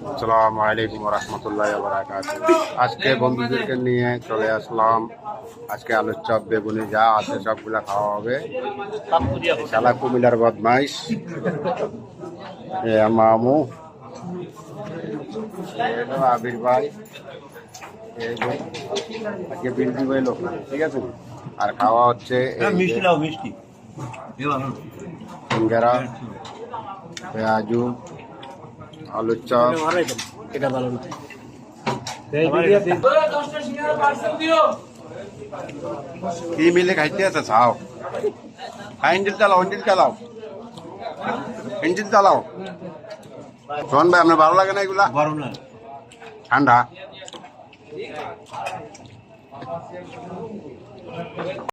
আসসালামু আলাইকুম রহমতুল্লাহ বারাকাতুহু। আজকে বন্ধুদেরকে নিয়ে চলে আসলাম। আজকে আলুর চপ বেগুনি যা আছে সবগুলা খাওয়া হবে। শালা কুমিল্লার বদমাইশ মামু আবির ভাই আজকে বিল দিব লোক, ঠিক আছে। আর খাওয়া হচ্ছে মিষ্টি সিঙ্গারা, পেঁয়াজু, আলুর চপ। এটা ভালো না। কি মিলে খাইতে আছে খাও। ইঞ্জিন চালাও, ইঞ্জিন চালাও, ইঞ্জিন চালাও। শোন ভাই, আপনার ভালো লাগে না এগুলা? গরম না, ঠান্ডা।